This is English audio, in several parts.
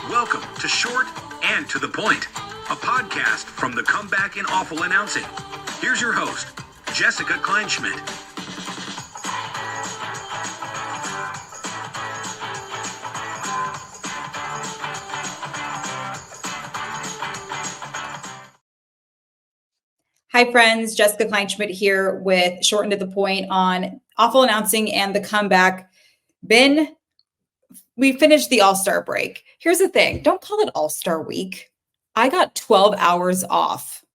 Welcome to Short and to the Point, a podcast from the Comeback in Awful Announcing. Here's your host, Jessica Kleinschmidt. Hi, friends. Jessica Kleinschmidt here with Short and to the Point on Awful Announcing and the Comeback. We finished the All-Star break. Here's the thing. Don't call it All-Star Week. I got 12 hours off,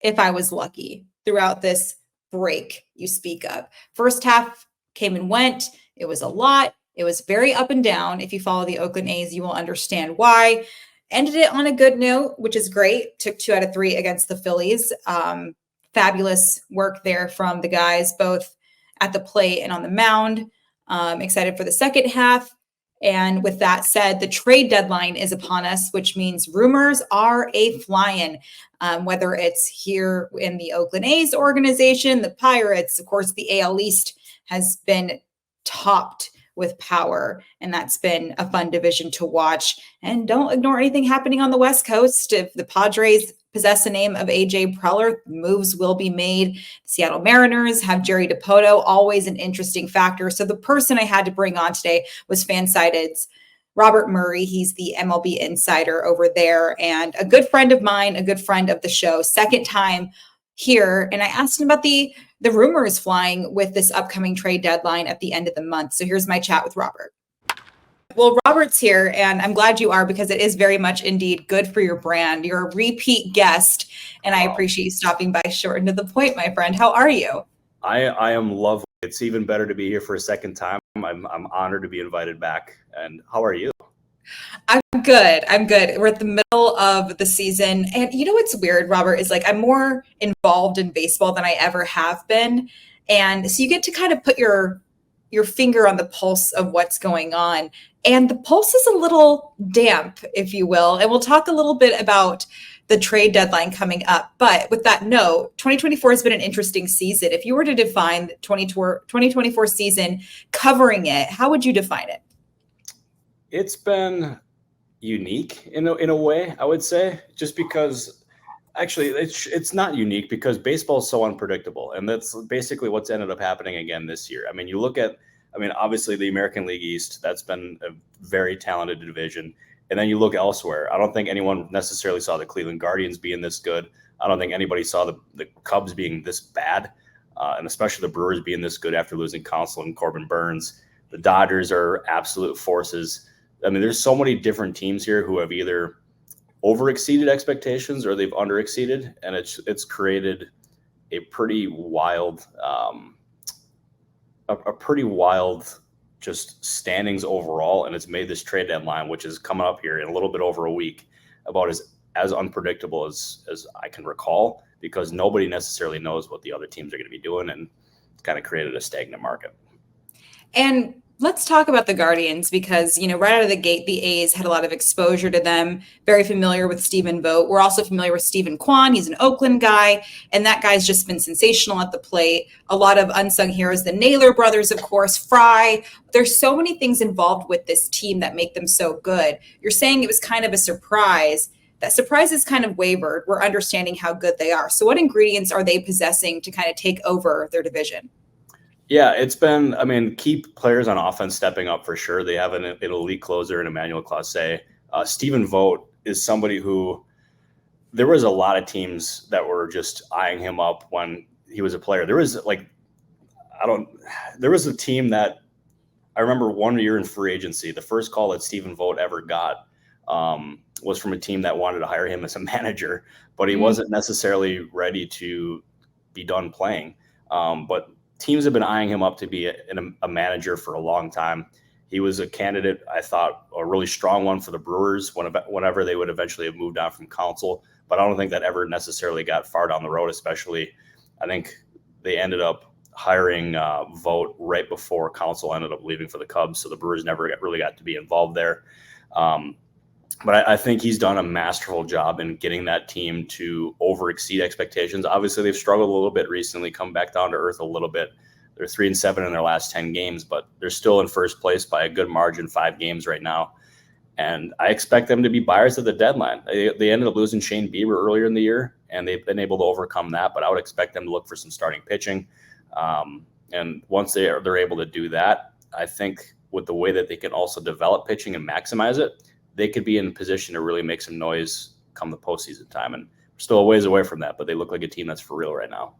if I was lucky, throughout this break you speak of. First half came and went. It was a lot. It was very up and down. If you follow the Oakland A's, you will understand why. Ended it on a good note, which is great. Took 2 out of 3 against the Phillies. Fabulous work there from the guys, both at the plate and on the mound. Excited for the second half. And with that said, the trade deadline is upon us, which means rumors are a-flying, whether it's here in the Oakland A's organization, the Pirates, of course, the AL East has been topped with power, and that's been a fun division to watch. And don't ignore anything happening on the West Coast. If the Padres possess the name of AJ Preller, moves will be made. The Seattle Mariners have Jerry DiPoto, always an interesting factor. So the person I had to bring on today was FanSided's Robert Murray. He's the MLB insider over there and a good friend of mine, a good friend of the show, second time here. And I asked him about the rumors flying with this upcoming trade deadline at the end of the month. So here's my chat with Robert. Well, Robert's here, and I'm glad you are because it is very much indeed good for your brand. You're a repeat guest, and I appreciate you stopping by Short and to the Point, my friend. How are you? I am lovely. It's even better to be here for a second time. I'm honored to be invited back. And how are you? I'm good. We're at the middle of the season. And you know what's weird, Robert, is like I'm more involved in baseball than I ever have been. And so you get to kind of put your finger on the pulse of what's going on. And the pulse is a little damp, if you will. And we'll talk a little bit about the trade deadline coming up. But with that note, 2024 has been an interesting season. If you were to define the 2024 season, covering it, how would you define it? It's been unique in a way, I would say, just because actually it's not unique because baseball is so unpredictable. And that's basically what's ended up happening again this year. I mean, you look at, obviously the American League East, that's been a very talented division. And then you look elsewhere. I don't think anyone necessarily saw the Cleveland Guardians being this good. I don't think anybody saw the Cubs being this bad, and especially the Brewers being this good after losing Counsell and Corbin Burns. The Dodgers are absolute forces. I mean, there's so many different teams here who have either overexceeded expectations or they've underexceeded, and it's created a pretty wild, just standings overall, and it's made this trade deadline, which is coming up here in a little bit over a week, about as unpredictable as I can recall, because nobody necessarily knows what the other teams are going to be doing, and it's kind of created a stagnant market. And let's talk about the Guardians because, right out of the gate, the A's had a lot of exposure to them, very familiar with Stephen Vogt. We're also familiar with Stephen Kwan. He's an Oakland guy, and that guy's just been sensational at the plate. A lot of unsung heroes, the Naylor brothers, of course, Fry. There's so many things involved with this team that make them so good. You're saying it was kind of a surprise. That surprise is kind of wavered. We're understanding how good they are. So what ingredients are they possessing to kind of take over their division? Yeah, it's been, key players on offense stepping up for sure. They have an elite closer in Emmanuel Clase. Stephen Vogt is somebody who there was a lot of teams that were just eyeing him up when he was a player. There was a team that I remember 1 year in free agency, the first call that Stephen Vogt ever got was from a team that wanted to hire him as a manager, but he wasn't necessarily ready to be done playing. But teams have been eyeing him up to be a manager for a long time. He was a candidate, I thought, a really strong one for the Brewers whenever they would eventually have moved on from Counsell. But I don't think that ever necessarily got far down the road, especially I think they ended up hiring Vogt right before Counsell ended up leaving for the Cubs. So the Brewers never really got to be involved there. But I think he's done a masterful job in getting that team to overexceed expectations. Obviously, they've struggled a little bit recently, come back down to earth a little bit. They're 3-7 in their last 10 games, but they're still in first place by a good margin, 5 games right now. And I expect them to be buyers at the deadline. They ended up losing Shane Bieber earlier in the year, and they've been able to overcome that. But I would expect them to look for some starting pitching. And once they're able to do that, I think with the way that they can also develop pitching and maximize it, they could be in position to really make some noise come the postseason time. And we're still a ways away from that, but they look like a team that's for real right now.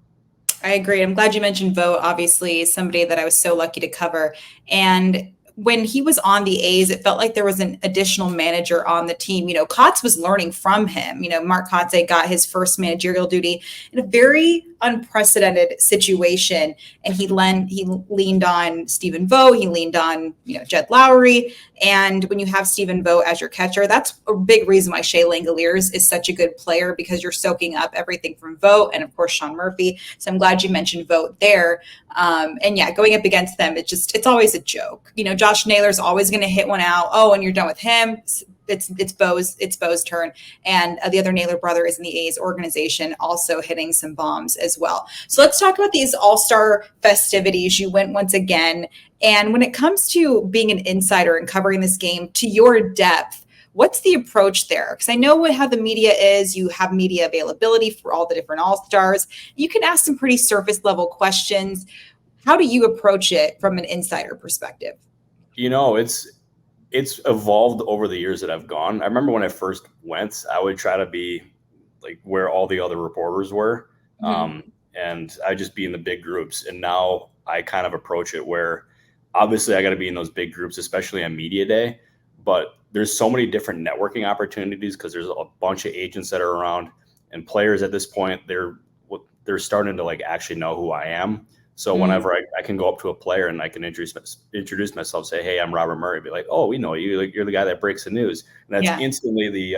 I agree. I'm glad you mentioned Vogt, obviously somebody that I was so lucky to cover. And when he was on the A's, it felt like there was an additional manager on the team. Kotz was learning from him. Mark Kotze got his first managerial duty in a very unprecedented situation. And he leaned on Stephen Vogt. He leaned on, Jed Lowry. And when you have Stephen Vogt as your catcher, that's a big reason why Shea Langoliers is such a good player, because you're soaking up everything from Vogt and, of course, Sean Murphy. So I'm glad you mentioned Vogt there. And yeah, going up against them, it's always a joke. Josh Naylor's always going to hit one out. Oh, and you're done with him. It's Bo's turn. And the other Naylor brother is in the A's organization, also hitting some bombs as well. So let's talk about these All-Star festivities. You went once again. And when it comes to being an insider and covering this game to your depth, what's the approach there? Because I know how the media is. You have media availability for all the different All-Stars. You can ask some pretty surface level questions. How do you approach it from an insider perspective? It's evolved over the years that I've gone. I remember when I first went, I would try to be like where all the other reporters were. And I'd just be in the big groups. And now I kind of approach it where obviously I got to be in those big groups, especially on media day, but there's so many different networking opportunities because there's a bunch of agents that are around, and players at this point, they're starting to like actually know who I am. So whenever I can go up to a player and I can introduce myself, say, hey, I'm Robert Murray, be like, oh, we know you, like you're the guy that breaks the news. And that's instantly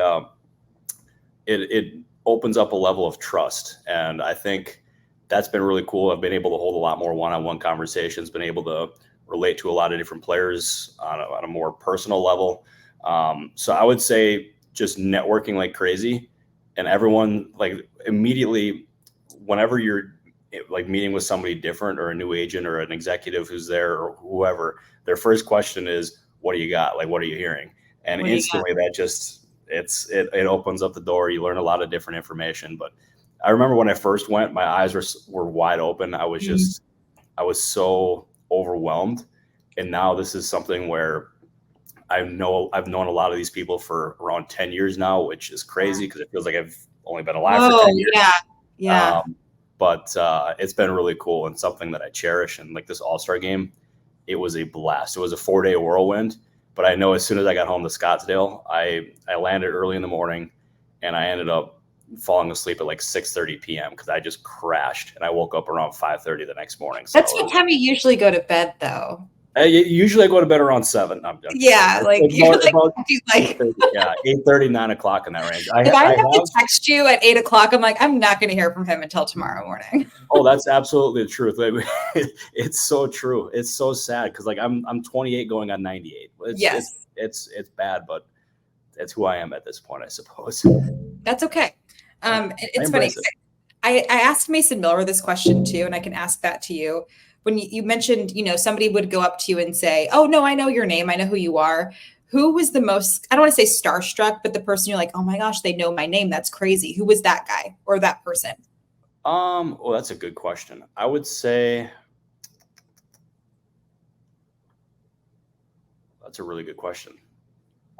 it opens up a level of trust. And I think that's been really cool. I've been able to hold a lot more one-on-one conversations, been able to relate to a lot of different players on a more personal level. So I would say just networking like crazy, and everyone like immediately, whenever you're like meeting with somebody different or a new agent or an executive who's there or whoever, their first question is, what do you got? Like, what are you hearing? And instantly that just, it opens up the door. You learn a lot of different information. But I remember when I first went, my eyes were wide open. I was I was so overwhelmed. And now this is something where I've known a lot of these people for around 10 years now, which is crazy because it feels like I've only been alive for 10 years. Yeah. But it's been really cool and something that I cherish. And like this All-Star game, it was a blast. It was a 4-day whirlwind. But I know as soon as I got home to Scottsdale, I landed early in the morning, and I ended up falling asleep at like 6:30 p.m. because I just crashed, and I woke up around 5:30 the next morning. So that's what time you usually go to bed, though. Usually I go to bed around 7. Yeah, like you're like 8:30, 9 o'clock in that range. If I have to text you at 8 o'clock, I'm like, I'm not going to hear from him until tomorrow morning. Oh, that's absolutely the truth. It's so true. It's so sad because like I'm 28 going on 98. It's bad, but it's who I am at this point, I suppose. That's okay. It's funny. I asked Mason Miller this question too, and I can ask that to you. When you mentioned, somebody would go up to you and say, oh, no, I know your name. I know who you are. Who was the most, I don't want to say starstruck, but the person you're like, oh my gosh, they know my name. That's crazy. Who was that guy or that person? Well, that's a good question. I would say that's a really good question.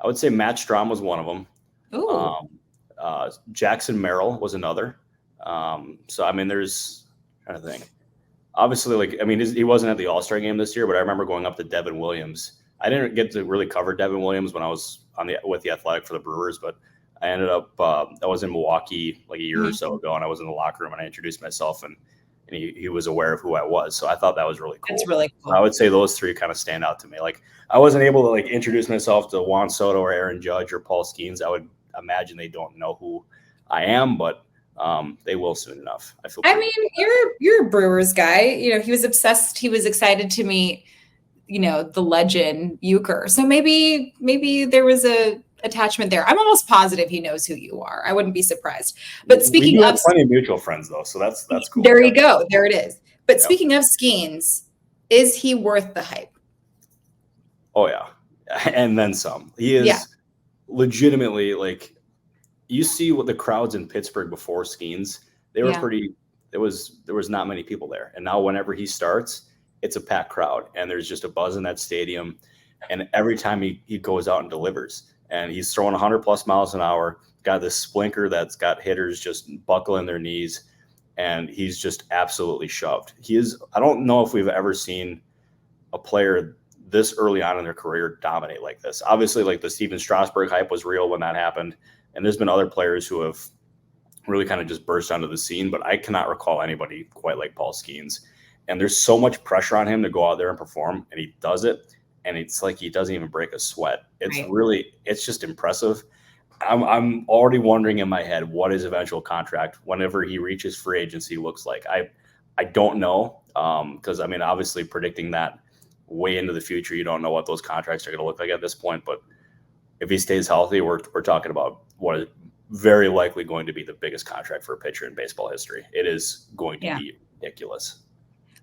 I would say Matt Strahm was one of them. Ooh. Jackson Merrill was another. So, I mean, there's kind of thing. Obviously, he wasn't at the All-Star game this year, but I remember going up to Devin Williams. I didn't get to really cover Devin Williams when I was with the Athletic for the Brewers, but I ended up I was in Milwaukee like a year or so ago, and I was in the locker room and I introduced myself, and he was aware of who I was. So I thought that was really cool. That's really cool. I would say those three kind of stand out to me. Like I wasn't able to like introduce myself to Juan Soto or Aaron Judge or Paul Skenes. I would imagine they don't know who I am, but they will soon enough. I mean, you're a Brewers guy. He was obsessed. He was excited to meet, the legend Euchre. So maybe there was a attachment there. I'm almost positive he knows who you are. I wouldn't be surprised. But speaking of plenty of mutual friends though, so that's cool. There you go. There it is. But speaking of Skenes, is he worth the hype? Oh yeah, and then some. He is. Yeah. legitimately, like, you see what the crowds in Pittsburgh before Skenes, they were pretty. There was not many people there, and now whenever he starts, it's a packed crowd, and there's just a buzz in that stadium. And every time he goes out and delivers, and he's throwing 100+ miles an hour, got this splinter that's got hitters just buckling their knees, and he's just absolutely shoved. I don't know if we've ever seen a player this early on in their career dominate like this. Obviously, like, the Steven Strasburg hype was real when that happened, and there's been other players who have really kind of just burst onto the scene, but I cannot recall anybody quite like Paul Skenes. And there's so much pressure on him to go out there and perform, and he does it, and it's like he doesn't even break a sweat. It's just impressive. I'm already wondering in my head what his eventual contract, whenever he reaches free agency, looks like. I don't know, because, I mean, obviously predicting that way into the future, you don't know what those contracts are going to look like at this point. But if he stays healthy, we're talking about what is very likely going to be the biggest contract for a pitcher in baseball history. It is going to be ridiculous.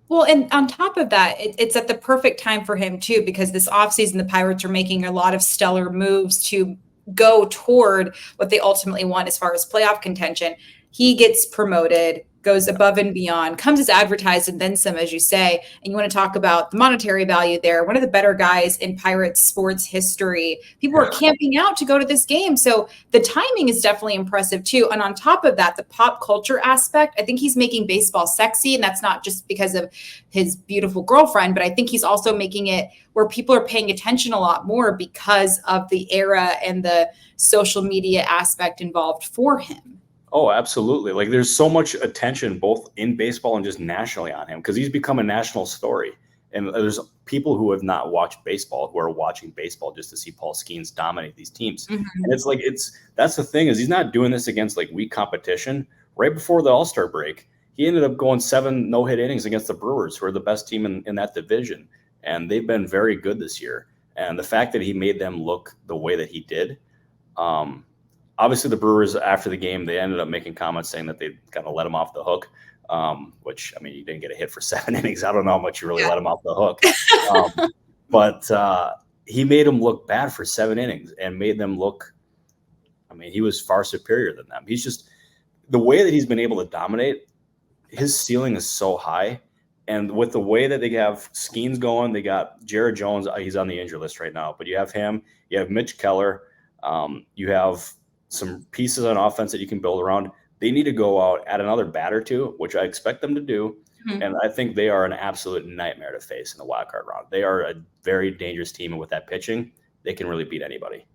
Well, and on top of that, it's at the perfect time for him too, because this offseason, the Pirates are making a lot of stellar moves to go toward what they ultimately want as far as playoff contention. He gets promoted, goes above and beyond, comes as advertised, and then some, as you say. And you want to talk about the monetary value there. One of the better guys in Pirates sports history. People are camping out to go to this game. So the timing is definitely impressive too. And on top of that, the pop culture aspect, I think he's making baseball sexy. And that's not just because of his beautiful girlfriend, but I think he's also making it where people are paying attention a lot more because of the era and the social media aspect involved for him. Oh, absolutely. Like, there's so much attention both in baseball and just nationally on him, because he's become a national story. And there's people who have not watched baseball who are watching baseball just to see Paul Skenes dominate these teams. And it's like, that's the thing, is he's not doing this against like weak competition. Right before the All-Star break, he ended up going 7 no-hit innings against the Brewers, who are the best team in that division. And they've been very good this year. And the fact that he made them look the way that he did, obviously, the Brewers, after the game, they ended up making comments saying that they kind of let him off the hook, which, I mean, you didn't get a hit for 7 innings. I don't know how much you really let him off the hook. But he made them look bad for 7 innings and made them look – I mean, he was far superior than them. He's just – the way that he's been able to dominate, his ceiling is so high. And with the way that they have Skenes going, they got Jared Jones. He's on the injury list right now. But you have him. You have Mitch Keller. You have – some pieces on offense that you can build around. They need to go out, add another bat or two, which I expect them to do. And I think they are an absolute nightmare to face in the wild card round. They are a very dangerous team, and with that pitching, they can really beat anybody.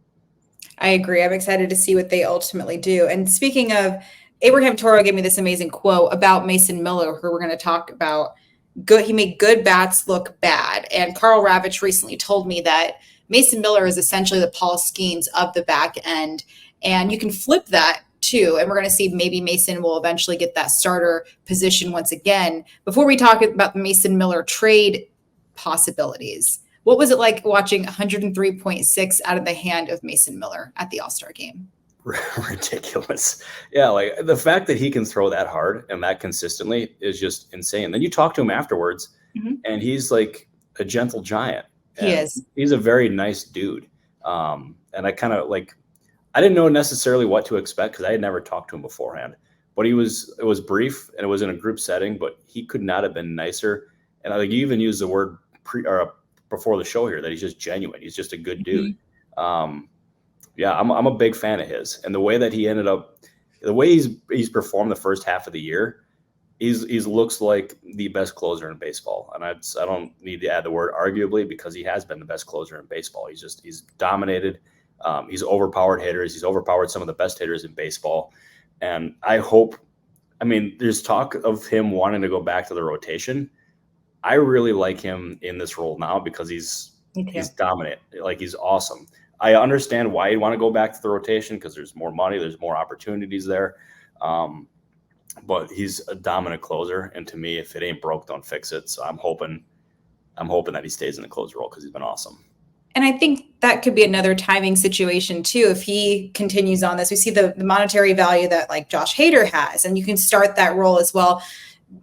I agree. I'm excited to see what they ultimately do. And speaking of, Abraham Toro gave me this amazing quote about Mason Miller, who we're going to talk about. Good. He made good bats look bad. And Carl Ravitch recently told me that Mason Miller is essentially the Paul Skenes of the back end. And you can flip that too. And we're going to see maybe Mason will eventually get that starter position once again. Before we talk about the Mason Miller trade possibilities, what was it like watching 103.6 out of the hand of Mason Miller at the All-Star game? Ridiculous. Yeah, like the fact that he can throw that hard and that consistently is just insane. Then you talk to him afterwards, and he's like a gentle giant. He is. He's a very nice dude. And I kind of like, I didn't know necessarily what to expect because I had never talked to him beforehand. But it was brief and it was in a group setting, but he could not have been nicer. And I think you even used the word before the show here that he's just genuine. He's just a good dude. Yeah, I'm a big fan of his. And the way that he ended up, the way he's performed the first half of the year, he's looks like the best closer in baseball. And I don't need to add the word arguably, because he has been the best closer in baseball. He's dominated. He's overpowered hitters. He's overpowered some of the best hitters in baseball. And there's talk of him wanting to go back to the rotation. I really like him in this role now because he's dominant. Like, he's awesome. I understand why he'd want to go back to the rotation because there's more money, there's more opportunities there. But he's a dominant closer. And to me, if it ain't broke, don't fix it. So I'm hoping that he stays in the closer role because he's been awesome. And I think that could be another timing situation too. If he continues on this, we see the monetary value that like Josh Hader has, and you can start that role as well.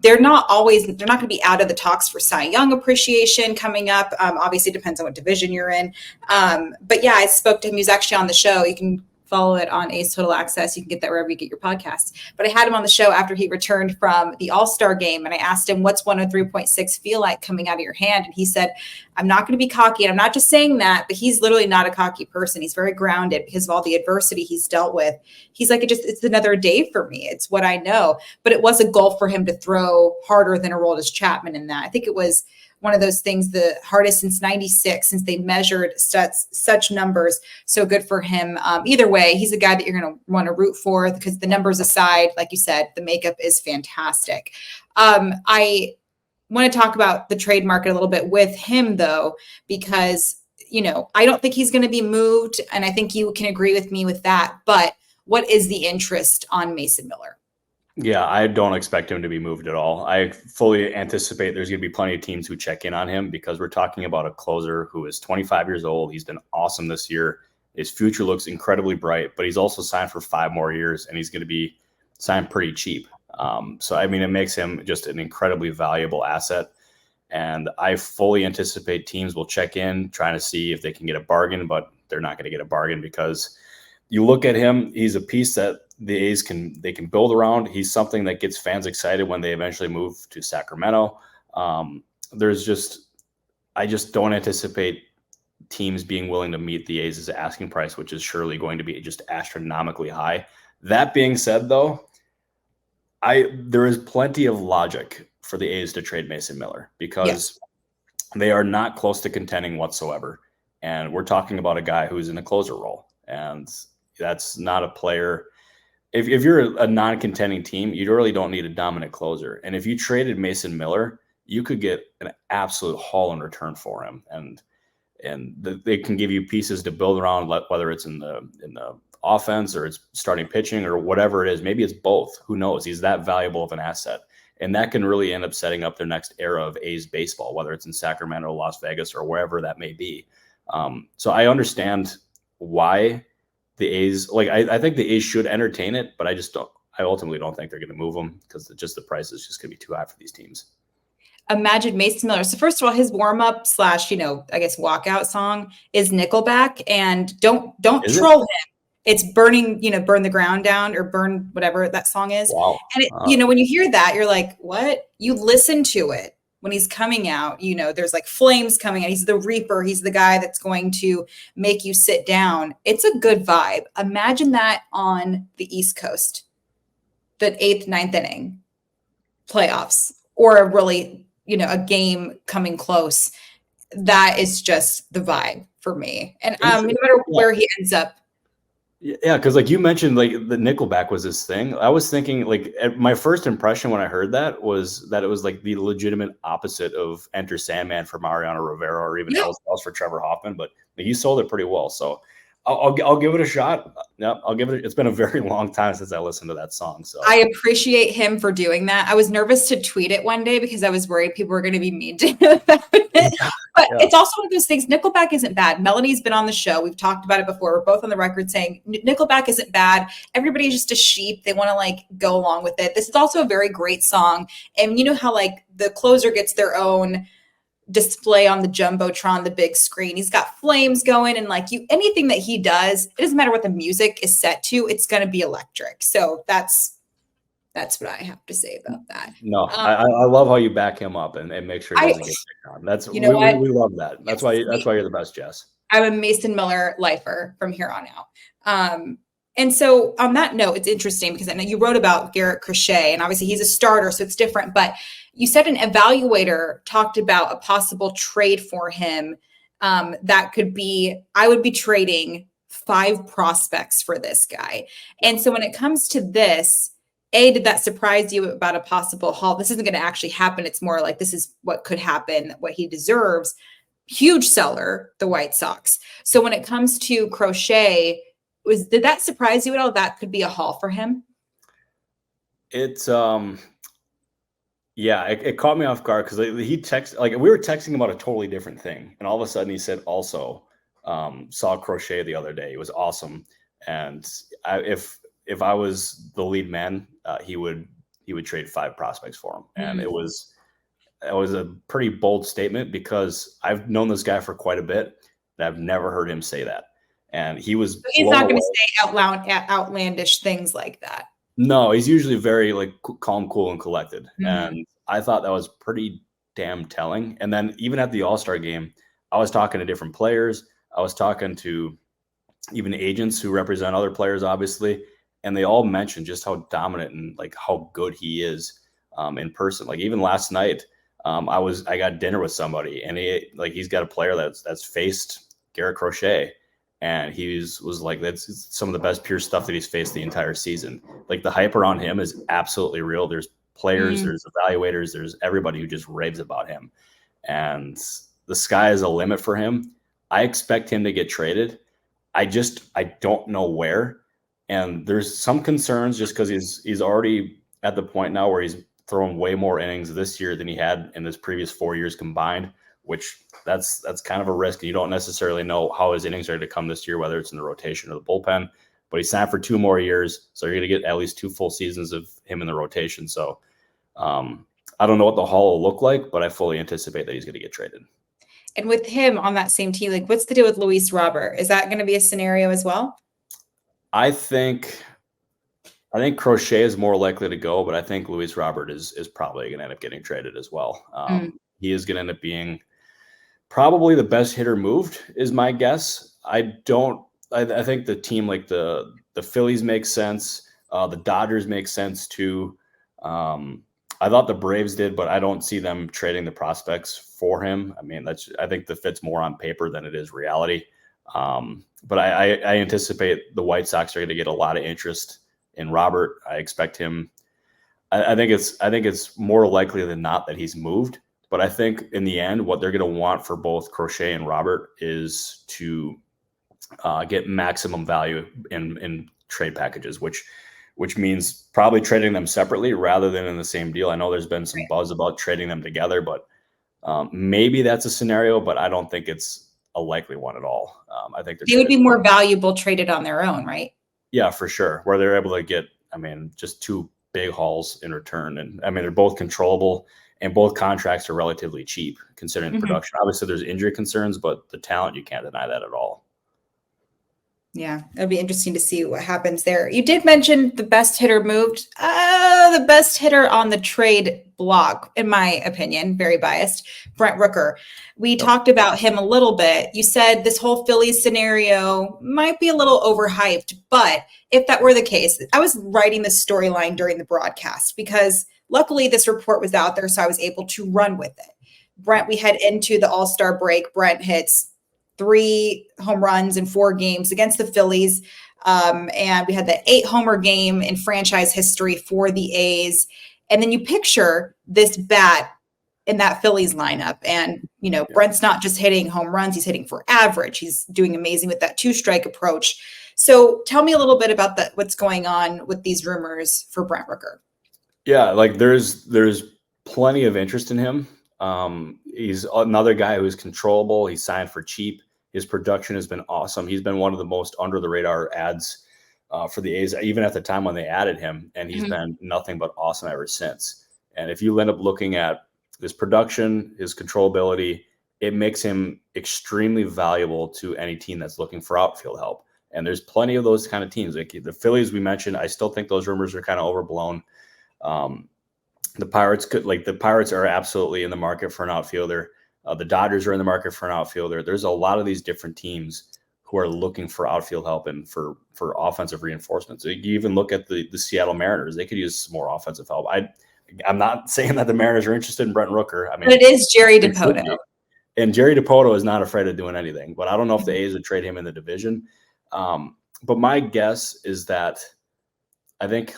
they're not going to be out of the talks for Cy Young appreciation coming up. Obviously, it depends on what division you're in. But yeah, I spoke to him. He was actually on the show. You can follow it on A's Total Access. You can get that wherever you get your podcasts. But I had him on the show after he returned from the All-Star Game. And I asked him, what's 103.6 feel like coming out of your hand? And he said, I'm not going to be cocky. And I'm not just saying that, but he's literally not a cocky person. He's very grounded because of all the adversity he's dealt with. He's like, it's another day for me. It's what I know. But it was a goal for him to throw harder than Aroldis Chapman in that. I think it was one of those things, the hardest since 96, since they measured such numbers. So good for him. Either way, he's a guy that you're going to want to root for because the numbers aside, like you said, the makeup is fantastic. I want to talk about the trade market a little bit with him, though, because, I don't think he's going to be moved. And I think you can agree with me with that. But what is the interest on Mason Miller? Yeah, I don't expect him to be moved at all. I fully anticipate there's going to be plenty of teams who check in on him because we're talking about a closer who is 25 years old. He's been awesome this year. His future looks incredibly bright, but he's also signed for 5 more years, and he's going to be signed pretty cheap. So, it makes him just an incredibly valuable asset. And I fully anticipate teams will check in, trying to see if they can get a bargain, but they're not going to get a bargain because you look at him, he's a piece that the A's can build around. He's something that gets fans excited when they eventually move to Sacramento. I just don't anticipate teams being willing to meet the A's asking price, which is surely going to be just astronomically high. That being said, though, there is plenty of logic for the A's to trade Mason Miller because they are not close to contending whatsoever. And we're talking about a guy who's in a closer role. And that's not a player. If you're a non-contending team, you really don't need a dominant closer. And if you traded Mason Miller, you could get an absolute haul in return for him. And they can give you pieces to build around, whether it's in the offense or it's starting pitching or whatever it is. Maybe it's both. Who knows? He's that valuable of an asset. And that can really end up setting up their next era of A's baseball, whether it's in Sacramento, Las Vegas, or wherever that may be. So I understand why the A's, I think the A's should entertain it, but I ultimately don't think they're going to move them because the price is just going to be too high for these teams. Imagine Mason Miller. So first of all, his warm-up / walkout song is Nickelback, and don't troll him. It's burning, burn the ground down or burn whatever that song is. Wow. And when you hear that, you're like, what? You listen to it when he's coming out, there's like flames coming out. He's the reaper. He's the guy that's going to make you sit down. It's a good vibe. Imagine that on the East Coast, the 8th, 9th inning playoffs, or a really, a game coming close. That is just the vibe for me. And no matter where he ends up. Yeah, because like you mentioned, like the Nickelback was this thing. I was thinking, my first impression when I heard that was that it was like the legitimate opposite of Enter Sandman for Mariano Rivera or even else for Trevor Hoffman. But he sold it pretty well. So I'll give it a shot. Yeah, I'll give it. It's been a very long time since I listened to that song. So I appreciate him for doing that. I was nervous to tweet it one day because I was worried people were going to be mean to him about it. But it's also one of those things. Nickelback isn't bad. Melanie's been on the show. We've talked about it before. We're both on the record saying Nickelback isn't bad. Everybody's just a sheep. They want to go along with it. This is also a very great song. And you know how the closer gets their own display on the Jumbotron, the big screen. He's got flames going, and anything that he does, it doesn't matter what the music is set to, it's going to be electric. So that's what I have to say about that. No, I love how you back him up and make sure he doesn't get picked on. That's we love that. That's why you're the best, Jess. I'm a Mason Miller lifer from here on out. And so on that note, it's interesting because I know you wrote about Garrett Crochet, and obviously he's a starter, so it's different. But you said an evaluator talked about a possible trade for him that could be, I would be trading 5 prospects for this guy. And so when it comes to this, did that surprise you about a possible haul? This isn't going to actually happen. It's more like this is what could happen, what he deserves. Huge seller, the White Sox. So when it comes to Crochet, did that surprise you at all? That could be a haul for him? It's it caught me off guard because he texted, we were texting about a totally different thing, and all of a sudden he said also saw Crochet the other day. It was awesome, and if I was the lead man, he would he would trade 5 prospects for him. And it was a pretty bold statement because I've known this guy for quite a bit and I've never heard him say that. And he's not going to say outlandish things like that. No, he's usually very like calm, cool, and collected. And I thought that was pretty damn telling. And then even at the All-Star game, I was talking to different players. I was talking to even agents who represent other players, obviously, and they all mentioned just how dominant and like how good he is in person. Like even last night, I got dinner with somebody, and he's got a player that's faced Garrett Crochet, and was like, that's some of the best pure stuff that he's faced the entire season. Like the hype around him is absolutely real. There's players, there's evaluators, there's everybody who just raves about him, and the sky is a limit for him. I expect him to get traded. I don't know where, and there's some concerns just because he's already at the point now where he's thrown way more innings this year than he had in his previous 4 years combined, which that's kind of a risk. You don't necessarily know how his innings are going to come this year, whether it's in the rotation or the bullpen, but he signed for 2 more years. So you're going to get at least 2 full seasons of him in the rotation. So I don't know what the haul will look like, but I fully anticipate that he's going to get traded. And with him on that same team, like what's the deal with Luis Robert? Is that going to be a scenario as well? I think Crochet is more likely to go, but I think Luis Robert is probably going to end up getting traded as well. He is going to end up being probably the best hitter moved, is my guess. I think the team like the Phillies make sense. The Dodgers make sense too. I thought the Braves did, but I don't see them trading the prospects for him. I mean, I think that fits more on paper than it is reality. But I anticipate the White Sox are going to get a lot of interest in Robert. I expect him. I think it's more likely than not that he's moved. But I think in the end, what they're going to want for both Crochet and Robert is to get maximum value in trade packages, which means probably trading them separately rather than in the same deal. I know there's been some buzz about trading them together, but maybe that's a scenario, but I don't think it's a likely one at all. I think they would be more valuable traded on their own, right? Yeah, for sure. Where they're able to get, just 2 big hauls in return. And they're both controllable and both contracts are relatively cheap considering the production. Obviously there's injury concerns, but the talent, you can't deny that at all. Yeah, it'll be interesting to see what happens there. You did mention the best hitter moved. The best hitter on the trade block, in my opinion, very biased, Brent Rooker. We talked about him a little bit. You said this whole Phillies scenario might be a little overhyped, but if that were the case, I was writing this storyline during the broadcast because luckily this report was out there, so I was able to run with it. Brent, we head into the All-Star break. Brent hits 3 home runs in 4 games against the Phillies. And we had the 8-homer game in franchise history for the A's. And then you picture this bat in that Phillies lineup. And, Brent's not just hitting home runs, he's hitting for average. He's doing amazing with that 2-strike approach. So tell me a little bit about what's going on with these rumors for Brent Rooker. Yeah, like there's plenty of interest in him. He's another guy who's controllable. He signed for cheap. His production has been awesome. He's been one of the most under the radar ads for the A's, even at the time when they added him. And he's been nothing but awesome ever since. And if you end up looking at his production, his controllability, it makes him extremely valuable to any team that's looking for outfield help. And there's plenty of those kind of teams. Like the Phillies we mentioned, I still think those rumors are kind of overblown. The Pirates are absolutely in the market for an outfielder. The Dodgers are in the market for an outfielder. There's a lot of these different teams who are looking for outfield help and for offensive reinforcement. So you even look at the Seattle Mariners. They could use some more offensive help. I'm not saying that the Mariners are interested in Brent Rooker. But it is Jerry Dipoto. And Jerry Dipoto is not afraid of doing anything. But I don't know if the A's would trade him in the division. But my guess is that I think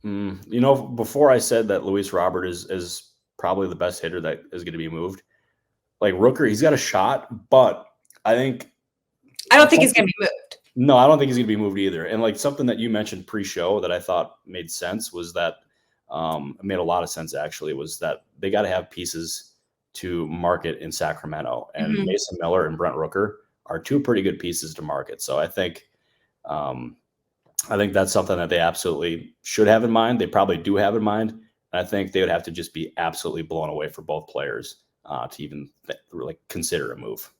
before I said that Luis Robert is probably the best hitter that is going to be moved. Like Rooker, he's got a shot, but I don't think he's going to be moved. No, I don't think he's going to be moved either. And like something that you mentioned pre-show that I thought made sense was that it made a lot of sense actually, was that they got to have pieces to market in Sacramento, and Mason Miller and Brent Rooker are 2 pretty good pieces to market. So I think I think that's something that they absolutely should have in mind. They probably do have in mind. And I think they would have to just be absolutely blown away for both players to even really consider a move.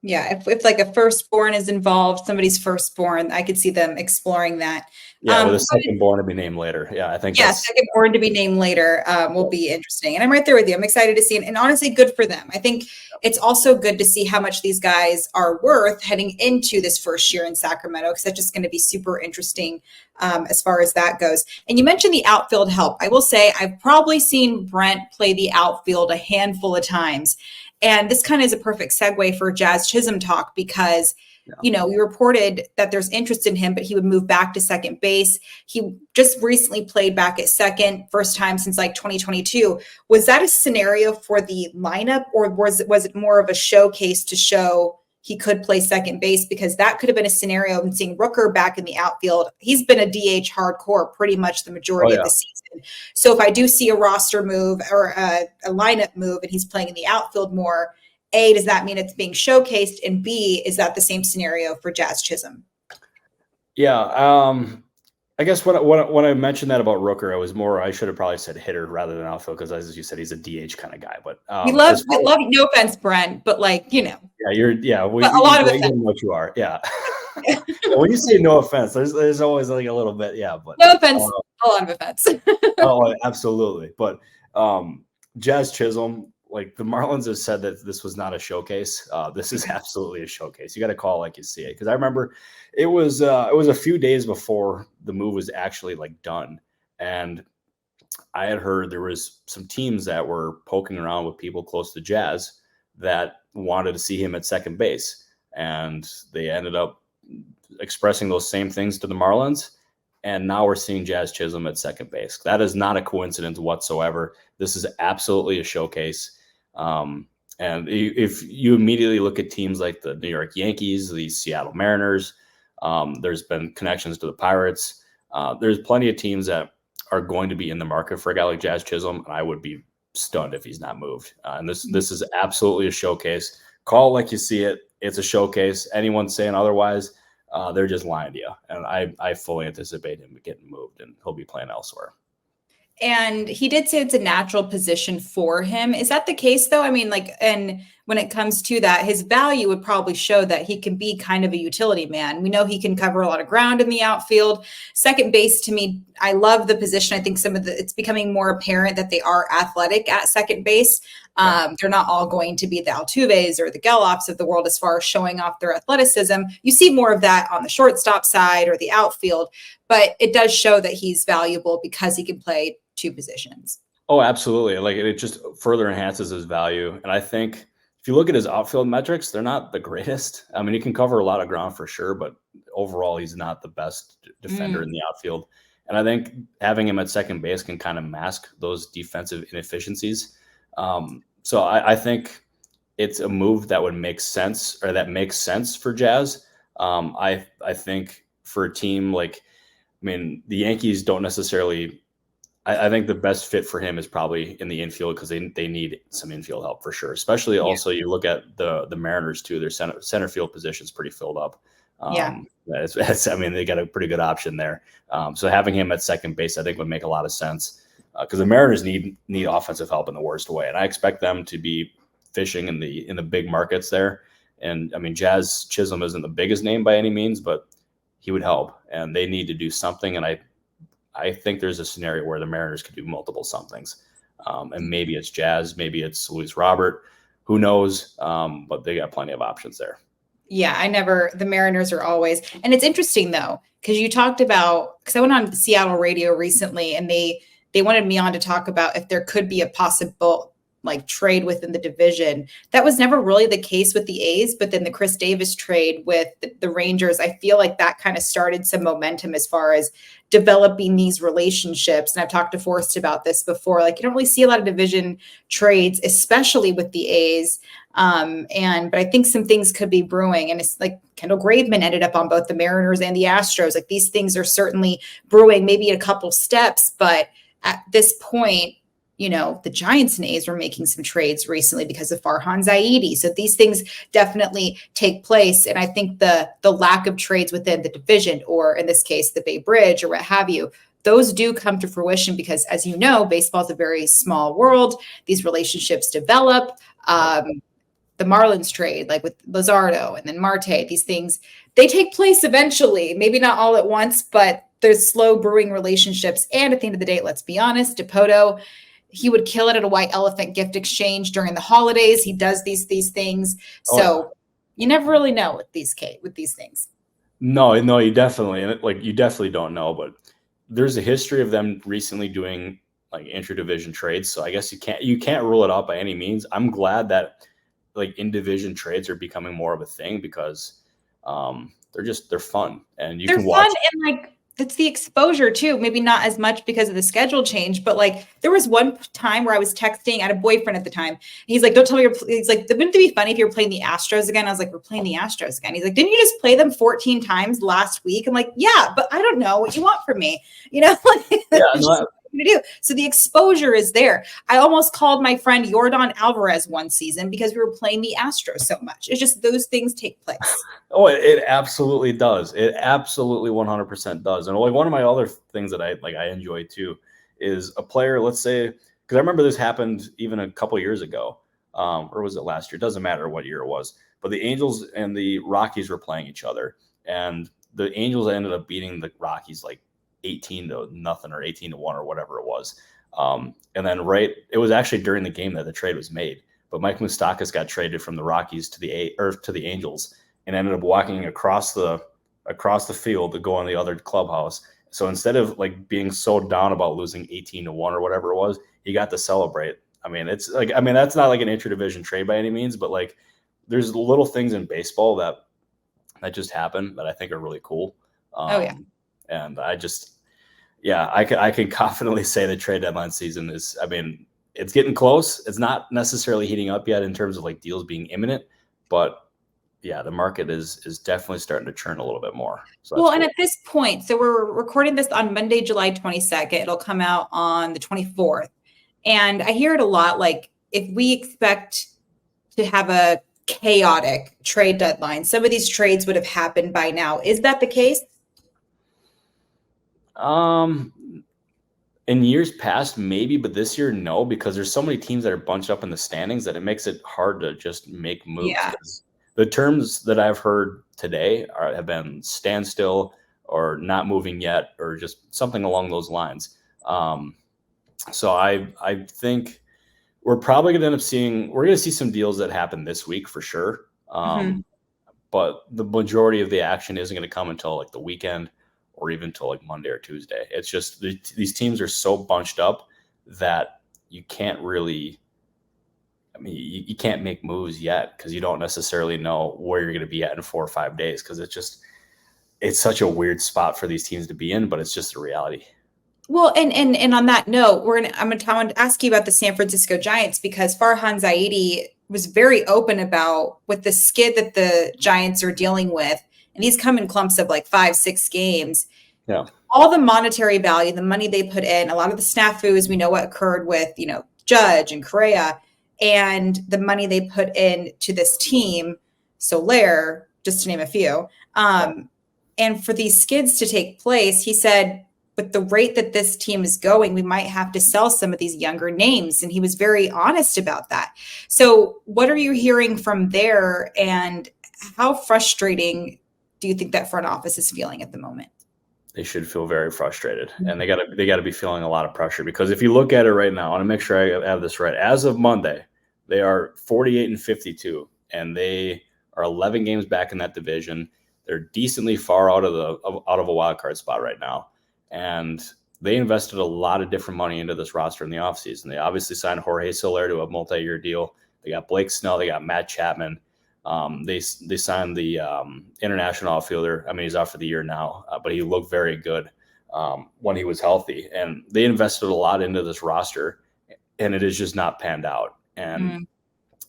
Yeah, if like a firstborn is involved, somebody's firstborn, I could see them exploring that. Yeah, with a secondborn to be named later. Yeah, I think secondborn to be named later will be interesting. And I'm right there with you. I'm excited to see it. And honestly, good for them. I think it's also good to see how much these guys are worth heading into this first year in Sacramento, because that's just going to be super interesting as far as that goes. And you mentioned the outfield help. I will say I've probably seen Brent play the outfield a handful of times. And this kind of is a perfect segue for Jazz Chisholm talk, because, we reported that there's interest in him, but he would move back to second base. He just recently played back at second, first time since like 2022. Was that a scenario for the lineup, or was it more of a showcase to show he could play second base? Because that could have been a scenario of seeing Rooker back in the outfield. He's been a DH hardcore pretty much the majority of the season. So if I do see a roster move or a lineup move and he's playing in the outfield more, A, does that mean it's being showcased? And B, is that the same scenario for Jazz Chisholm? Yeah. I guess when I mentioned that about Rooker, I should have probably said hitter rather than outfield, because as you said, he's a DH kind of guy. But we love no offense, Brent, but Yeah, a lot of offense. What you are. Yeah. When you say no offense, there's always like a little bit. Yeah, but no offense, a lot of offense. Oh, absolutely. But Jazz Chisholm, like the Marlins have said that this was not a showcase. This is absolutely a showcase. You got to call it like you see it. Because I remember it was a few days before the move was actually like done, and I had heard there was some teams that were poking around with people close to Jazz that wanted to see him at second base, and they ended up expressing those same things to the Marlins. And now we're seeing Jazz Chisholm at second base. That is not a coincidence whatsoever. This is absolutely a showcase. And if you immediately look at teams like the New York Yankees, the Seattle Mariners, there's been connections to the Pirates. There's plenty of teams that are going to be in the market for a guy like Jazz Chisholm, and I would be stunned if he's not moved. And this is absolutely a showcase. Call it like you see it. It's a showcase. Anyone saying otherwise, they're just lying to you. And I fully anticipate him getting moved, and he'll be playing elsewhere. And he did say it's a natural position for him. Is that the case, though? I mean, and when it comes to that, his value would probably show that he can be kind of a utility man. We know he can cover a lot of ground in the outfield. Second base, to me, I love the position. I think it's becoming more apparent that they are athletic at second base. They're not all going to be the Altuves or the Geloffs of the world as far as showing off their athleticism. You see more of that on the shortstop side or the outfield, but it does show that he's valuable because he can play two positions. Oh, absolutely. Like it just further enhances his value. And I think if you look at his outfield metrics, they're not the greatest. I mean, he can cover a lot of ground for sure, but overall, he's not the best defender in the outfield. And I think having him at second base can kind of mask those defensive inefficiencies. So I think it's a move that would make sense, or that makes sense for Jazz. I think for a team like, the Yankees don't necessarily. I think the best fit for him is probably in the infield, because they need some infield help for sure. Especially also you look at the Mariners too. Their center field position's pretty filled up. They got a pretty good option there. So having him at second base, I think, would make a lot of sense, because the Mariners need offensive help in the worst way, and I expect them to be fishing in the big markets there. And Jazz Chisholm isn't the biggest name by any means, but he would help, and they need to do something. And I think there's a scenario where the Mariners could do multiple somethings. And maybe it's Jazz, maybe it's Luis Robert, who knows? But they got plenty of options there. Yeah, the Mariners are always, and it's interesting though, because you talked about, because I went on Seattle radio recently, and they wanted me on to talk about if there could be a possible trade within the division. That was never really the case with the A's, but then the Chris Davis trade with the Rangers, I feel like that kind of started some momentum as far as developing these relationships. And I've talked to Forrest about this before. You don't really see a lot of division trades, especially with the A's. But I think some things could be brewing. And it's like Kendall Graveman ended up on both the Mariners and the Astros. These things are certainly brewing, maybe a couple steps, but at this point, the Giants and A's were making some trades recently because of Farhan Zaidi. So these things definitely take place. And I think the lack of trades within the division, or in this case, the Bay Bridge or what have you, those do come to fruition because, as you know, baseball is a very small world. These relationships develop. The Marlins trade, like with Luzardo and then Marte, these things, they take place eventually, maybe not all at once, but there's slow brewing relationships. And at the end of the day, let's be honest, Dipoto, he would kill it at a white elephant gift exchange during the holidays. He does these things. So you never really know with these things. No, you definitely don't know, but there's a history of them recently doing like interdivision trades. So I guess you can't rule it out by any means. I'm glad that like in-division trades are becoming more of a thing because they're fun and they're can watch. Fun and like it's the exposure too. Maybe not as much because of the schedule change, but like there was one time where I was texting. I had a boyfriend at the time. He's like, "Don't tell me he's like, wouldn't it be funny if you were playing the Astros again?" I was like, "We're playing the Astros again." He's like, "Didn't you just play them 14 times last week?" I'm like, "Yeah, but I don't know what you want from me." To do. So the exposure is there. I almost called my friend Yordan Alvarez one season because we were playing the Astros so much. It's just those things take place. Oh, it absolutely does. It absolutely 100% does. And like one of my other things that I enjoy too is a player, let's say, because I remember this happened even a couple years ago, or was it last year? It doesn't matter what year it was. But the Angels and the Rockies were playing each other, and the Angels ended up beating the Rockies like 18-0 or 18-1 or whatever it was. And then it was actually during the game that the trade was made. But Mike Moustakas got traded from the Rockies to the Angels and ended up walking across the field to go on the other clubhouse. So instead of like being so down about losing 18-1 or whatever it was, he got to celebrate. That's not like an interdivision trade by any means, but like there's little things in baseball that just happen that I think are really cool. And I can confidently say the trade deadline season is, it's getting close. It's not necessarily heating up yet in terms of like deals being imminent, but yeah, the market is definitely starting to churn a little bit more. So well, and at this point, so we're recording this on Monday, July 22nd. It'll come out on the 24th. And I hear it a lot. Like if we expect to have a chaotic trade deadline, some of these trades would have happened by now. Is that the case? In years past, maybe, but this year, no, because there's so many teams that are bunched up in the standings that it makes it hard to just make moves. Yeah. The terms that I've heard today have been standstill or not moving yet, or just something along those lines. So I think we're probably going to we're going to see some deals that happen this week for sure. But the majority of the action isn't going to come until like the weekend, or even until like Monday or Tuesday. It's just these teams are so bunched up that you can't really, you can't make moves yet because you don't necessarily know where you're going to be at in 4 or 5 days, because it's such a weird spot for these teams to be in, but it's just the reality. Well, and on that note, I'm going to ask you about the San Francisco Giants, because Farhan Zaidi was very open about with the skid that the Giants are dealing with. And these come in clumps of like 5-6 games. Yeah. All the monetary value, the money they put in, a lot of the snafus, we know what occurred with, Judge and Correa, and the money they put in to this team, Soler, just to name a few. And for these skids to take place, he said, with the rate that this team is going, we might have to sell some of these younger names. And he was very honest about that. So what are you hearing from there, and how frustrating do you think that front office is feeling at the moment? They should feel very frustrated, and they got to be feeling a lot of pressure, because if you look at it right now, I want to make sure I have this right. As of Monday, they are 48-52, and they are 11 games back in that division. They're decently far out of a wild card spot right now, and they invested a lot of different money into this roster in the offseason. They obviously signed Jorge Soler to a multi-year deal. They got Blake Snell. They got Matt Chapman. They signed the international outfielder. He's out for the year now, but he looked very good when he was healthy. And they invested a lot into this roster, and it is just not panned out. And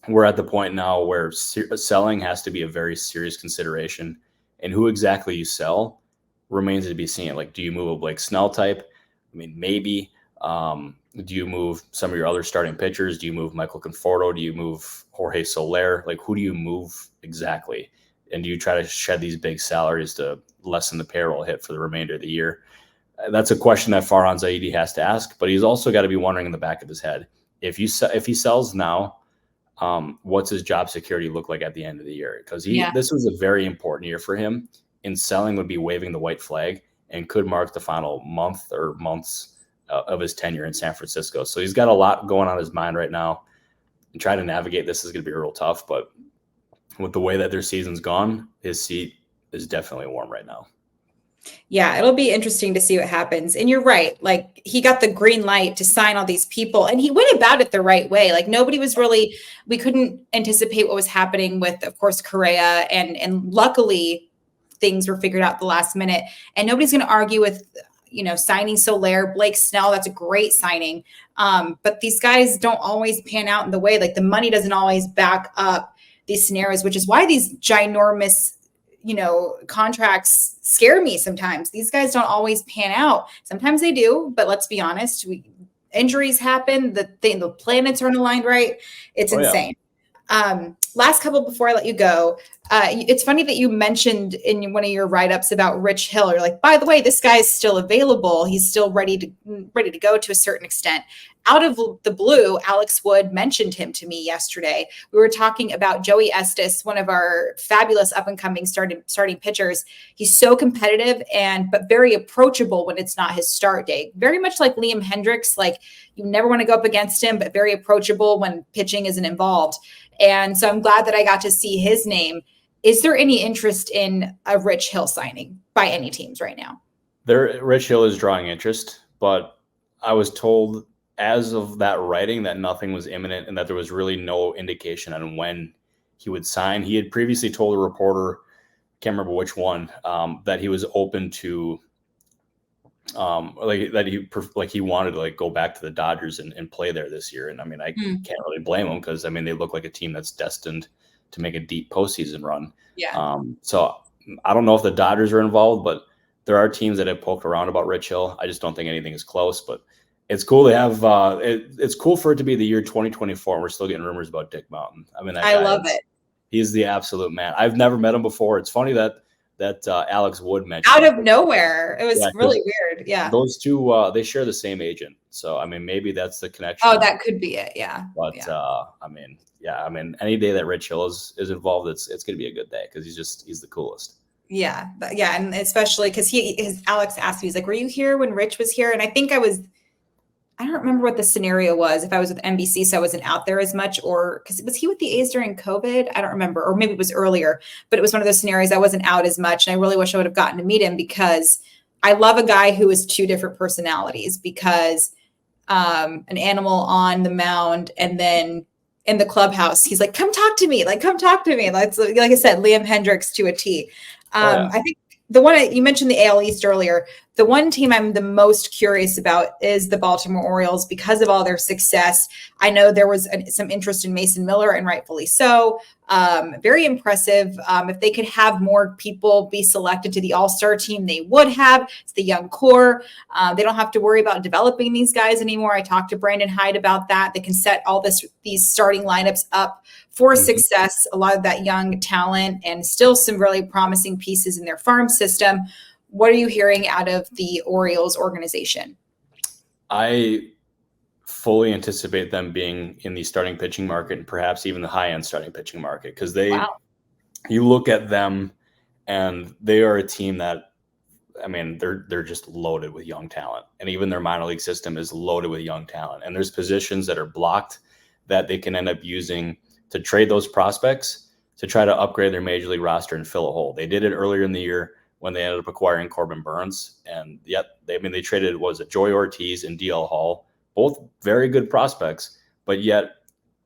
we're at the point now where selling has to be a very serious consideration. And who exactly you sell remains to be seen. Like, do you move a Blake Snell type? Maybe. Do you move some of your other starting pitchers? Do you move Michael Conforto? Do you move Jorge Soler? Like, who do you move exactly? And do you try to shed these big salaries to lessen the payroll hit for the remainder of the year? That's a question that Farhan Zaidi has to ask, but he's also got to be wondering in the back of his head, if he sells now, what's his job security look like at the end of the year? Because this was a very important year for him, and selling would be waving the white flag and could mark the final month or months of his tenure in San Francisco. So he's got a lot going on his mind right now, and trying to navigate this is going to be real tough. But with the way that their season's gone, his seat is definitely warm right now. Yeah, it'll be interesting to see what happens. And you're right. Like, he got the green light to sign all these people, and he went about it the right way. Like, we couldn't anticipate what was happening with, of course, Correa, and luckily things were figured out at the last minute. And nobody's going to argue with, signing Soler, Blake Snell. That's a great signing. But these guys don't always pan out in the way, like the money doesn't always back up these scenarios, which is why these ginormous, contracts scare me sometimes. These guys don't always pan out. Sometimes they do, but let's be honest, injuries happen. The planets aren't aligned right. It's insane. Yeah. Last couple before I let you go, it's funny that you mentioned in one of your write-ups about Rich Hill. You're like, by the way, this guy's still available. He's still ready to go to a certain extent. Out of the blue, Alex Wood mentioned him to me yesterday. We were talking about Joey Estes, one of our fabulous up-and-coming starting pitchers. He's so competitive but very approachable when it's not his start day. Very much like Liam Hendriks. Like, you never want to go up against him, but very approachable when pitching isn't involved. And so I'm glad that I got to see his name. Is there any interest in a Rich Hill signing by any teams right now? Rich Hill is drawing interest, but I was told as of that writing that nothing was imminent and that there was really no indication on when he would sign. He had previously told a reporter, can't remember which one, that he was open to he wanted to go back to the Dodgers and play there this year. And I mean, I can't really blame him, because I mean, they look like a team that's destined to make a deep postseason run. Yeah. So I don't know if the Dodgers are involved, but there are teams that have poked around about Rich Hill. I just don't think anything is close, but it's cool to have, it's cool for it to be the year 2024. And we're still getting rumors about Dick Mountain. I mean, I love it. He's the absolute man. I've never met him before. It's funny that Alex Wood mentioned out of nowhere. It was really weird. Yeah. Those two, they share the same agent. So, I mean, maybe that's the connection. Oh, that could be it. Yeah. But, I mean, any day that Rich Hill is involved, it's going to be a good day, because he's the coolest. Yeah. And especially because Alex asked me, he's like, were you here when Rich was here? And I think I don't remember what the scenario was, if I was with NBC, so I wasn't out there as much, or because was he with the A's during COVID? I don't remember, or maybe it was earlier, but it was one of those scenarios I wasn't out as much. And I really wish I would have gotten to meet him, because I love a guy who is two different personalities, because an animal on the mound and then in the clubhouse, he's like, come talk to me. Like I said, Liam Hendriks to a T. I think the one you mentioned, the AL East earlier, the one team I'm the most curious about is the Baltimore Orioles, because of all their success. I know there was some interest in Mason Miller, and rightfully so. Very impressive. If they could have more people be selected to the All-Star team, they would have. It's the young core. They don't have to worry about developing these guys anymore. I talked to Brandon Hyde about that. They can set all these starting lineups up for success. A lot of that young talent, and still some really promising pieces in their farm system. What are you hearing out of the Orioles organization? I fully anticipate them being in the starting pitching market, and perhaps even the high-end starting pitching market, because you look at them and they are a team that, I mean, they're just loaded with young talent, and even their minor league system is loaded with young talent. And there's positions that are blocked that they can end up using to trade those prospects to try to upgrade their major league roster and fill a hole. They did it earlier in the year when they ended up acquiring Corbin Burns. And yet, they traded, Joey Ortiz and DL Hall, both very good prospects, but yet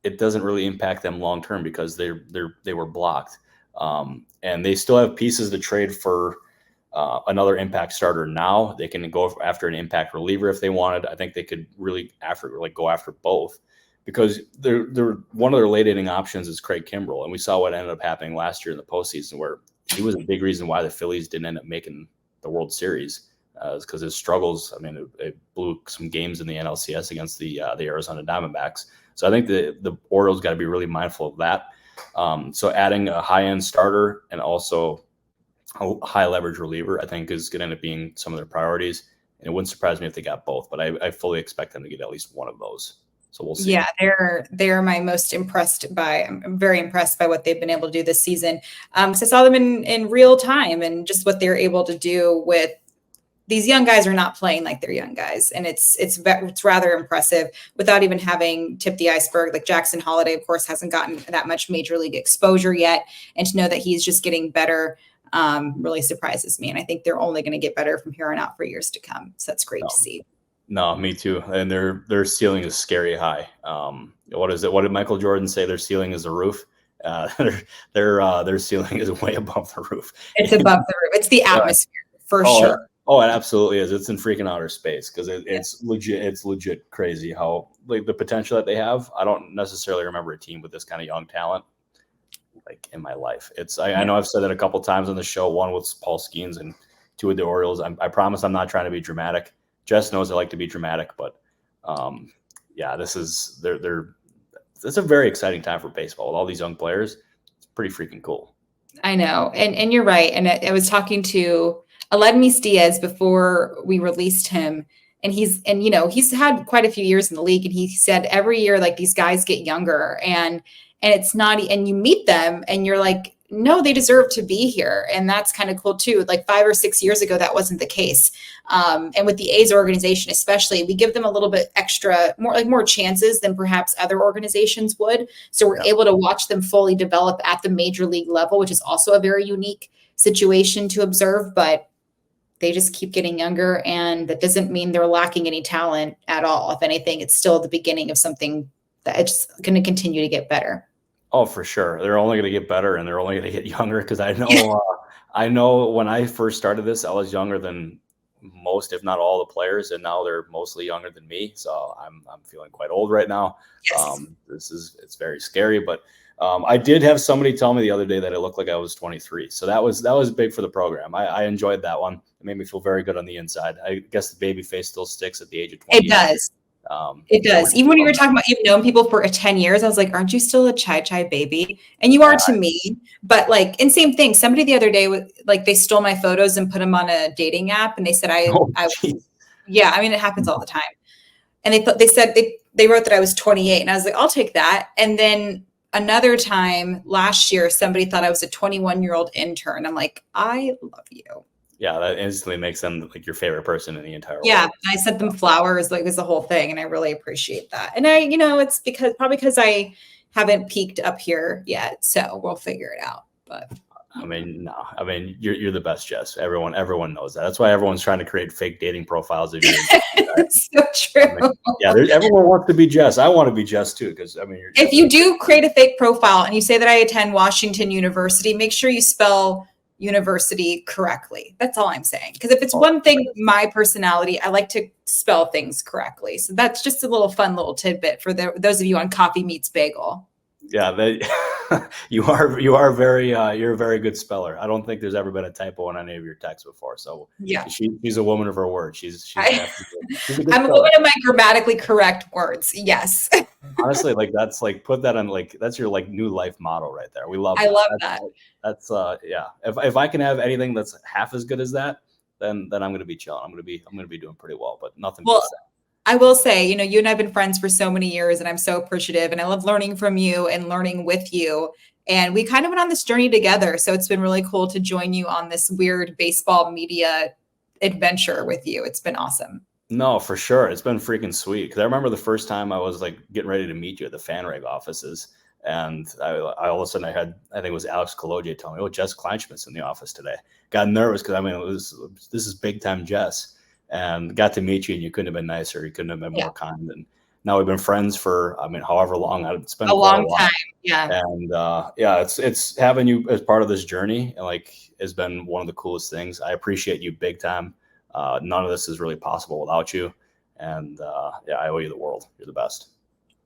it doesn't really impact them long-term, because they were blocked. And they still have pieces to trade for another impact starter now. They can go after an impact reliever if they wanted. I think they could really go after both, because they're one of their late inning options is Craig Kimbrell. And we saw what ended up happening last year in the postseason, where he was a big reason why the Phillies didn't end up making the World Series. because his struggles. I mean, it blew some games in the NLCS against the Arizona Diamondbacks. So I think the Orioles got to be really mindful of that. So adding a high-end starter and also a high leverage reliever, I think, is going to end up being some of their priorities. And it wouldn't surprise me if they got both, but I fully expect them to get at least one of those. So we'll see. Yeah, they're my most impressed by. I'm very impressed by what they've been able to do this season. So I saw them in real time and just what they're able to do with these young guys are not playing like they're young guys. And it's rather impressive without even having tipped the iceberg. Like Jackson Holiday, of course, hasn't gotten that much major league exposure yet. And to know that he's just getting better really surprises me. And I think they're only going to get better from here on out for years to come. So that's great to see. No, me too. And their ceiling is scary high. What is it? What did Michael Jordan say? Their ceiling is the roof. Their ceiling is way above the roof. It's above the roof. It's the atmosphere for sure. Oh, it absolutely is. It's in freaking outer space because it's legit. It's legit crazy how like the potential that they have. I don't necessarily remember a team with this kind of young talent like in my life. I know I've said it a couple times on the show. One with Paul Skenes and two with the Orioles. I promise I'm not trying to be dramatic. Jess knows I like to be dramatic, but this is it's a very exciting time for baseball with all these young players. It's pretty freaking cool. I know, and you're right. And I was talking to Aledmys Diaz before we released him, and he's had quite a few years in the league, and he said every year like these guys get younger, and it's not, and you meet them, and you're like, no, they deserve to be here. And that's kind of cool too. Like 5 or 6 years ago, that wasn't the case. And with the A's organization, especially, we give them a little bit extra, more chances than perhaps other organizations would. So we're able to watch them fully develop at the major league level, which is also a very unique situation to observe, but they just keep getting younger. And that doesn't mean they're lacking any talent at all. If anything, it's still the beginning of something that's going to continue to get better. Oh, for sure. They're only going to get better and they're only going to get younger because I know when I first started this, I was younger than most, if not all the players. And now they're mostly younger than me. So I'm feeling quite old right now. Yes. It's very scary, but I did have somebody tell me the other day that it looked like I was 23. So that was big for the program. I enjoyed that one. It made me feel very good on the inside. I guess the baby face still sticks at the age of 20. It does. It does. Even when you were talking about you've known people for 10 years, I was like, aren't you still a chai baby? And you are to me. But like, and same thing. Somebody the other day, they stole my photos and put them on a dating app. And they said, I mean, it happens all the time. And they wrote that I was 28. And I was like, I'll take that. And then another time last year, somebody thought I was a 21-year-old intern. I'm like, I love you. Yeah, that instantly makes them like your favorite person in the entire world. Yeah, I sent them flowers, like was the whole thing, and I really appreciate that. And it's probably because I haven't peaked up here yet, so we'll figure it out. But you're the best, Jess. Everyone knows that. That's why everyone's trying to create fake dating profiles of you. So true. Everyone wants to be Jess. I want to be Jess too, because if you do create a fake profile and you say that I attend Washington University, make sure you spell university correctly. That's all I'm saying. Because if it's one thing, my personality, I like to spell things correctly. So that's just a fun little tidbit for those of you on Coffee Meets Bagel. Yeah, you are very you're a very good speller. I don't think there's ever been a typo in any of your texts before. So yeah, she's a woman of her word. she's I'm a woman of my grammatically correct words. Yes. Honestly, that's put that on that's your new life motto right there. We love. I love that. That's If I can have anything that's half as good as that, then I'm going to be chilling. I'm going to be doing pretty well. But nothing. Well, I will say, you and I have been friends for so many years, and I'm so appreciative, and I love learning from you and learning with you. And we kind of went on this journey together. So it's been really cool to join you on this weird baseball media adventure with you. It's been awesome. No, for sure. It's been freaking sweet. Because I remember the first time I was getting ready to meet you at the FanRag offices. And I all of a sudden I think it was Alex Kolodziej telling me, "Oh, Jess Kleinschmidt's in the office today." Got nervous because this is big time Jess. And got to meet you, and you couldn't have been nicer. You couldn't have been more kind. And now we've been friends for, however long. It's been a long time. Yeah. And it's having you as part of this journey, and has been one of the coolest things. I appreciate you big time. None of this is really possible without you. And I owe you the world. You're the best.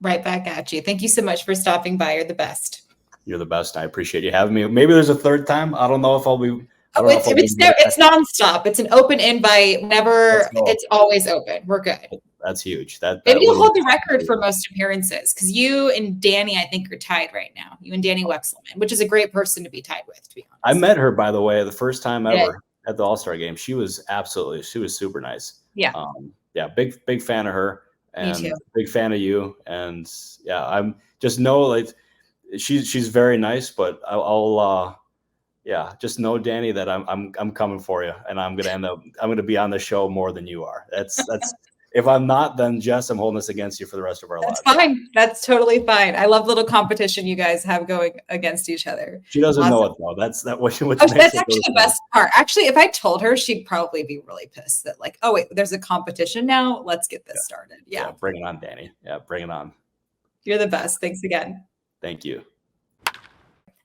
Right back at you. Thank you so much for stopping by. You're the best. You're the best. I appreciate you having me. Maybe there's a third time. I don't know if I'll Oh, it's nonstop. It's an open invite. Whenever it's always open. We're good. That's huge. That maybe you'll hold the record for most appearances because you and Danny, I think, are tied right now. You and Danny Wexelman, which is a great person to be tied with, to be honest. I met her, by the way, the first time ever at the All-Star Game. She was super nice. Yeah. Big fan of her. And Me too. Big fan of you. And yeah, I'm just know like she's very nice, but I'll just know, Danny, that I'm coming for you, and I'm gonna be on the show more than you are. That's if I'm not, then Jess, I'm holding this against you for the rest of our lives. That's fine. That's totally fine. I love little competition you guys have going against each other. She doesn't know it though. That's actually the best part. Actually, if I told her, she'd probably be really pissed that like, oh wait, there's a competition now. Let's get this started. Yeah. Bring it on, Danny. Yeah, bring it on. You're the best. Thanks again. Thank you.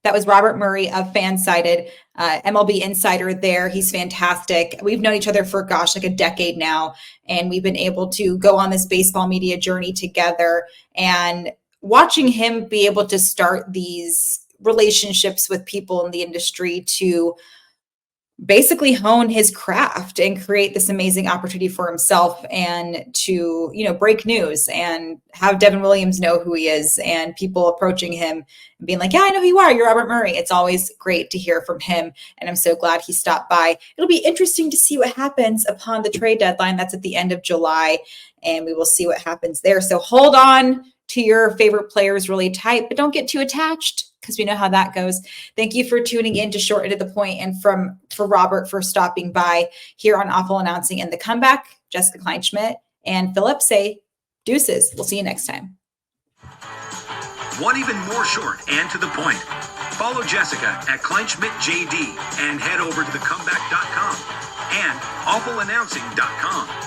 That was Robert Murray of FanSided, MLB insider there. He's fantastic. We've known each other for, like a decade now, and we've been able to go on this baseball media journey together. And watching him be able to start these relationships with people in the industry to basically hone his craft and create this amazing opportunity for himself and to, break news and have Devin Williams know who he is and people approaching him and being like, yeah, I know who you are. You're Robert Murray. It's always great to hear from him. And I'm so glad he stopped by. It'll be interesting to see what happens upon the trade deadline. That's at the end of July, and we will see what happens there. So hold on to your favorite players really tight, but don't get too attached, because we know how that goes. Thank you for tuning in to Short and to the Point, and for Robert for stopping by here on Awful Announcing and The Comeback. Jessica Kleinschmidt and Philip say deuces. We'll see you next time. Want even more short and to the point? Follow Jessica at KleinschmidtJD and head over to thecomeback.com and awfulannouncing.com.